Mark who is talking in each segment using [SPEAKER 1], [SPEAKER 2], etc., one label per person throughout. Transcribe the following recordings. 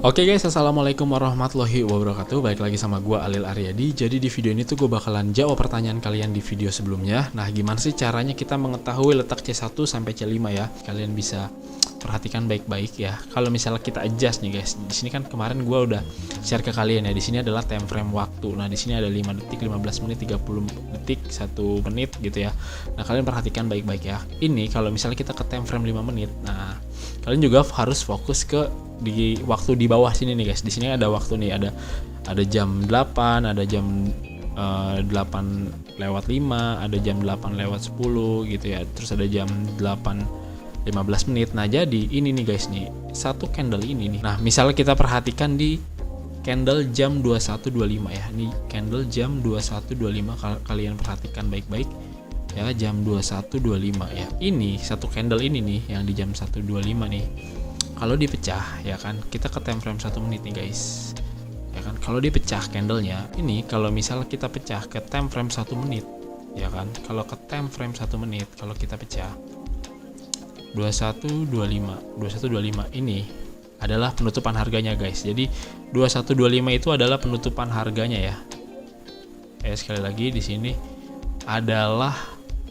[SPEAKER 1] Oke guys, assalamualaikum warahmatullahi wabarakatuh. Balik lagi sama gue Alil Aryadi. Jadi di video ini tuh gue bakalan jawab pertanyaan kalian di video sebelumnya. Nah, gimana sih caranya kita mengetahui letak C1 sampai C5 ya? Kalian bisa perhatikan baik-baik ya. Kalau misalnya kita adjust nih guys, di sini kan kemarin gue udah share ke kalian ya. Di sini adalah time frame waktu. Nah, di sini ada 5 detik, 15 menit, 30 detik, 1 menit gitu ya. Nah, kalian perhatikan baik-baik ya. Ini kalau misalnya kita ke time frame 5 menit. Nah, kalian juga harus fokus ke di waktu di bawah sini nih guys. Di sini ada waktu nih, ada jam 8, ada jam 8 lewat 5, ada jam 8 lewat 10 gitu ya. Terus ada jam 8:15 menit. Nah, jadi ini nih guys nih, satu candle ini nih. Nah, misalnya kita perhatikan di candle jam 21.25 ya. Ini candle jam 21.25, kalian perhatikan baik-baik ya, jam 21.25 ya. Ini satu candle ini nih yang di jam 1.25 nih. Kalau dipecah ya kan, kita ke time frame 1 menit nih guys. Ya kan, kalau dipecah candlenya, ini kalau misalnya kita pecah ke time frame 1 menit, ya kan? Kalau ke time frame 1 menit, kalau kita pecah 21.25 ini adalah penutupan harganya guys. Jadi 21.25 itu adalah penutupan harganya ya. Sekali lagi di sini adalah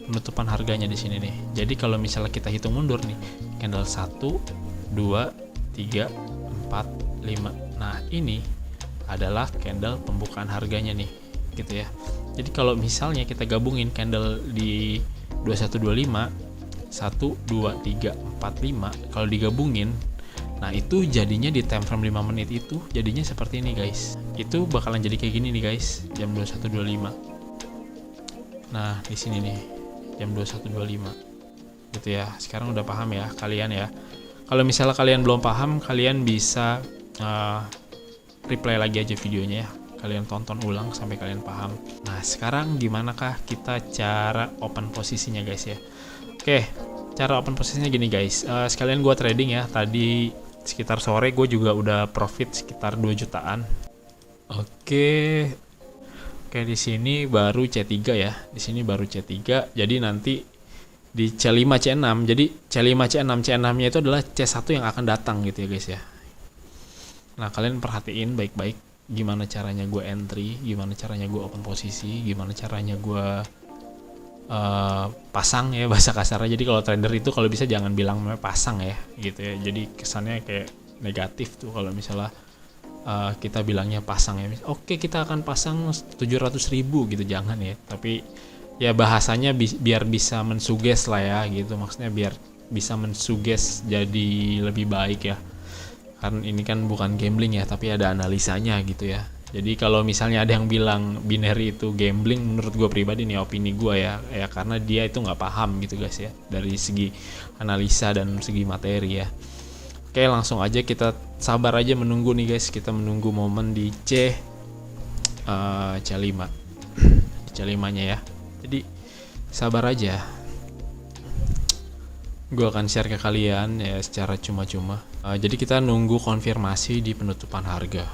[SPEAKER 1] penutupan harganya di sini nih. Jadi kalau misalnya kita hitung mundur nih, candle 1 2, 3, 4, 5. Nah, ini adalah candle pembukaan harganya nih, gitu ya. Jadi kalau misalnya kita gabungin candle di 21.25, 1, 2, 3, 4, 5, kalau digabungin, nah itu jadinya di time frame 5 menit itu jadinya seperti ini guys. Itu bakalan jadi kayak gini nih guys, jam 21.25. Nah, di sini nih, jam 21.25. Gitu ya. Sekarang udah paham ya kalian ya. Kalau misalnya kalian belum paham, kalian bisa replay lagi aja videonya ya. Kalian tonton ulang sampai kalian paham. Nah, sekarang gimana kah kita cara open posisinya guys ya? Oke, cara open posisinya gini guys. Sekalian gue trading ya. Tadi sekitar sore gue juga udah profit sekitar 2 jutaan. Oke, di sini baru C3 ya. Di sini baru C3. Jadi nanti di C5 C6, jadi C5 C6 nya itu adalah C1 yang akan datang gitu ya guys ya. Nah, kalian perhatiin baik-baik gimana caranya gue entry, gimana caranya gue open posisi, gimana caranya gue pasang ya, bahasa kasarnya. Jadi kalau trader itu kalau bisa jangan bilang pasang ya gitu ya, jadi kesannya kayak negatif tuh kalau misalnya kita bilangnya pasang ya. Oke, kita akan pasang 700.000 gitu, jangan ya. Tapi ya bahasanya biar bisa mensuges lah ya gitu, maksudnya biar bisa mensuges jadi lebih baik ya, karena ini kan bukan gambling ya, tapi ada analisanya gitu ya. Jadi kalau misalnya ada yang bilang binary itu gambling, menurut gue pribadi nih, opini gue ya karena dia itu nggak paham gitu guys ya, dari segi analisa dan segi materi ya. Oke, langsung aja kita sabar aja menunggu nih guys, kita menunggu momen di C5 C5 nya ya. Jadi sabar aja, gue akan share ke kalian ya secara cuma-cuma. Jadi kita nunggu konfirmasi di penutupan harga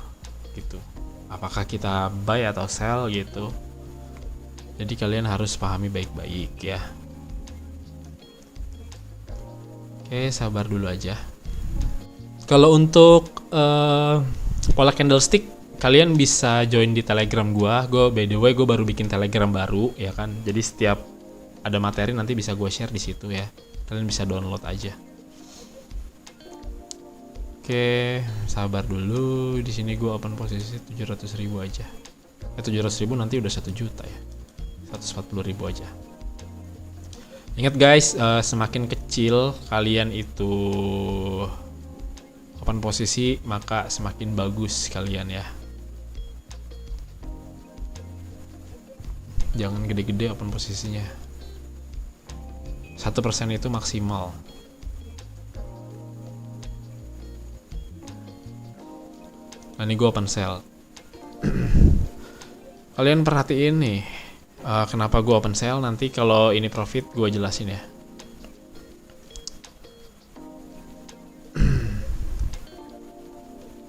[SPEAKER 1] gitu, apakah kita buy atau sell gitu. Jadi kalian harus pahami baik-baik ya. Oke, sabar dulu aja. Kalau untuk pola candlestick, kalian bisa join di Telegram gue by the way gue baru bikin Telegram baru ya kan. Jadi setiap ada materi nanti bisa gue share di situ ya. Kalian bisa download aja. Oke, sabar dulu. Di sini gue open posisi 700.000 aja. 700.000 nanti udah 1 juta ya. 140.000 aja. Ingat guys, semakin kecil kalian itu open posisi, maka semakin bagus kalian ya. Jangan gede-gede open posisinya. 1% itu maksimal. Nah, ini gue open sell. Kalian perhatiin nih, kenapa gue open sell. Nanti kalau ini profit gue jelasin ya.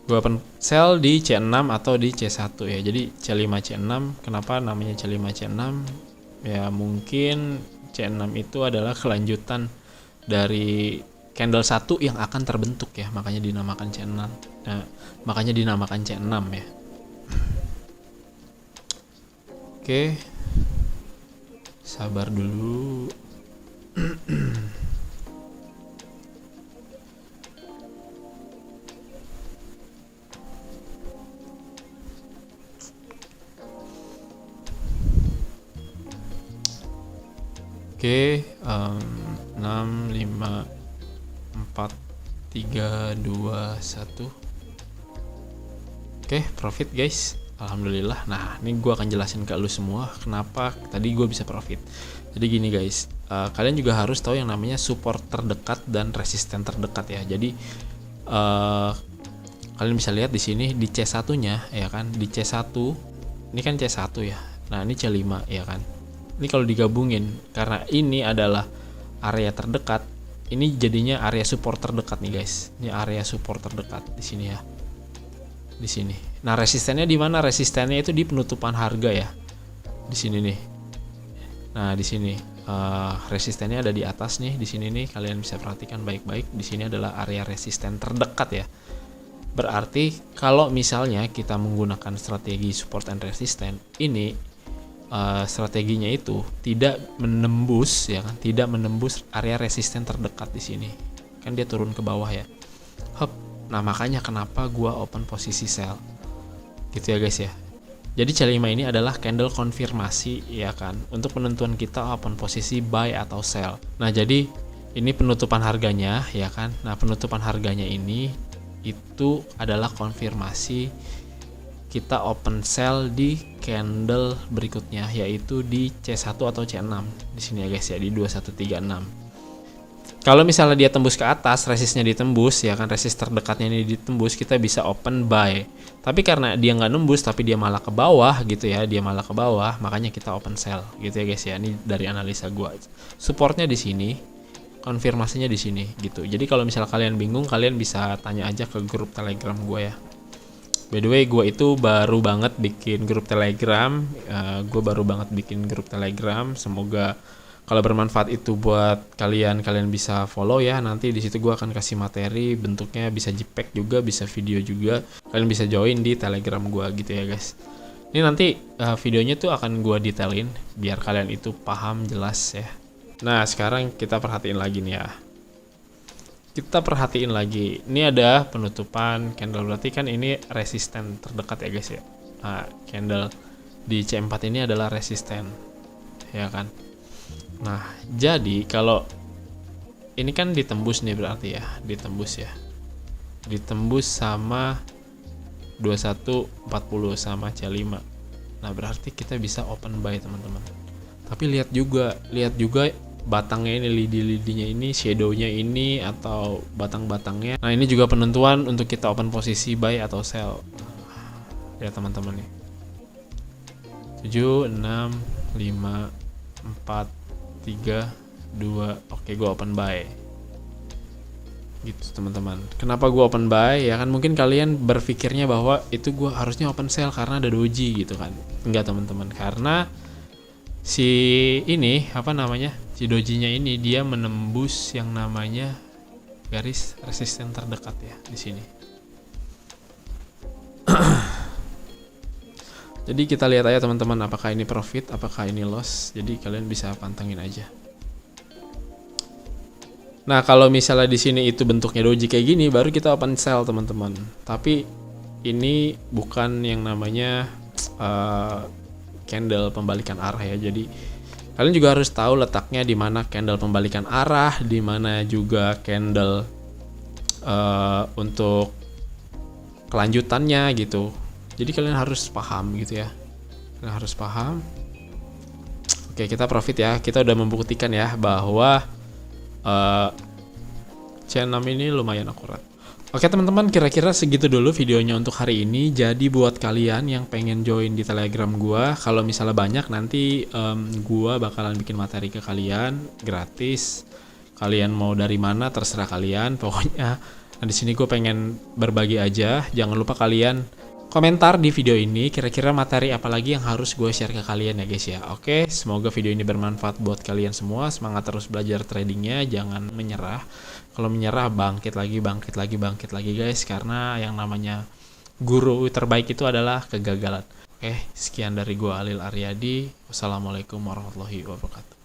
[SPEAKER 1] Gue open sell di C6 atau di C1 ya. Jadi C5 C6, kenapa namanya C5 C6? Ya mungkin C6 itu adalah kelanjutan dari candle 1 yang akan terbentuk ya, makanya dinamakan C6. Nah, makanya dinamakan C6 ya. Oke. Sabar dulu. Oke, 6, 5, 4, 3, 2, 1. Oke, profit guys. Alhamdulillah. Nah, ini gue akan jelasin ke lu semua kenapa tadi gue bisa profit. Jadi gini guys, kalian juga harus tahu yang namanya support terdekat dan resisten terdekat ya. Jadi kalian bisa lihat di sini di C1-nya ya kan, di C1 ini kan C1 ya. Nah, ini C5 ya kan. Ini kalau digabungin karena ini adalah area terdekat, ini jadinya area support terdekat nih guys. Ini area support terdekat di sini ya. Di sini. Nah, resistennya di mana? Resistennya itu di penutupan harga ya. Di sini nih. Nah, di sini resistennya ada di atas nih, di sini nih kalian bisa perhatikan baik-baik. Di sini adalah area resisten terdekat ya. Berarti kalau misalnya kita menggunakan strategi support and resistance, ini strateginya itu tidak menembus ya kan, tidak menembus area resisten terdekat di sini. Kan dia turun ke bawah ya. Hop. Nah, makanya kenapa gua open posisi sell. Gitu ya guys ya. Jadi C5 ini adalah candle konfirmasi ya kan, untuk penentuan kita open posisi buy atau sell. Nah, jadi ini penutupan harganya ya kan. Nah, penutupan harganya ini itu adalah konfirmasi kita open sell di candle berikutnya, yaitu di C1 atau C6 di sini ya guys ya, di 2136. Kalau misalnya dia tembus ke atas, resistnya ditembus ya kan, resist terdekatnya ini ditembus, kita bisa open buy. Tapi karena dia nggak nembus tapi dia malah ke bawah gitu ya, dia malah ke bawah, makanya kita open sell gitu ya guys ya. Ini dari analisa gua. Supportnya di sini, konfirmasinya di sini gitu. Jadi kalau misalnya kalian bingung, kalian bisa tanya aja ke grup Telegram gua ya. By the way, gue itu baru banget bikin grup Telegram. Semoga kalau bermanfaat itu buat kalian, kalian bisa follow ya. Nanti di situ gue akan kasih materi, bentuknya bisa JPEG juga, bisa video juga. Kalian bisa join di Telegram gue gitu ya guys. Ini nanti videonya tuh akan gue detailin biar kalian itu paham jelas ya. Nah, sekarang kita perhatiin lagi nih ya. Kita perhatiin lagi, ini ada penutupan candle, berarti kan ini resisten terdekat ya guys ya. Nah, candle di C4 ini adalah resisten ya kan. Nah, jadi kalau ini kan ditembus nih berarti ya, ditembus ya, ditembus sama 2140 sama C5. Nah, berarti kita bisa open buy teman-teman. Tapi lihat juga batangnya ini, lidi-lidinya ini, shadownya ini, atau batang-batangnya. Nah, ini juga penentuan untuk kita open posisi buy atau sell. Ya teman-teman nih. 7, 6, 5, 4, 3, 2. Oke, gue open buy. Gitu teman-teman. Kenapa gue open buy? Ya kan mungkin kalian berpikirnya bahwa itu gue harusnya open sell karena ada doji gitu kan. Enggak teman-teman, karena si ini si dojinya ini dia menembus yang namanya garis resisten terdekat ya di sini. Jadi kita lihat aja teman-teman, apakah ini profit, apakah ini loss. Jadi kalian bisa pantengin aja. Nah, kalau misalnya di sini itu bentuknya doji kayak gini, baru kita open sell teman-teman. Tapi ini bukan yang namanya candle pembalikan arah ya. Jadi kalian juga harus tahu letaknya di mana candle pembalikan arah, di mana juga candle untuk kelanjutannya gitu. Jadi kalian harus paham gitu ya. Kalian harus paham. Oke, kita profit ya. Kita udah membuktikan ya bahwa C6 ini lumayan akurat. Oke teman-teman, kira-kira segitu dulu videonya untuk hari ini. Jadi buat kalian yang pengen join di Telegram gua, kalau misalnya banyak nanti gua bakalan bikin materi ke kalian gratis. Kalian mau dari mana terserah kalian. Pokoknya di sini gue pengen berbagi aja. Jangan lupa kalian komentar di video ini kira-kira materi apa lagi yang harus gue share ke kalian ya guys ya. Oke, semoga video ini bermanfaat buat kalian semua. Semangat terus belajar tradingnya, jangan menyerah. Kalau menyerah bangkit lagi guys, karena yang namanya guru terbaik itu adalah kegagalan. Oke, sekian dari gue Alil Aryadi. Wassalamualaikum warahmatullahi wabarakatuh.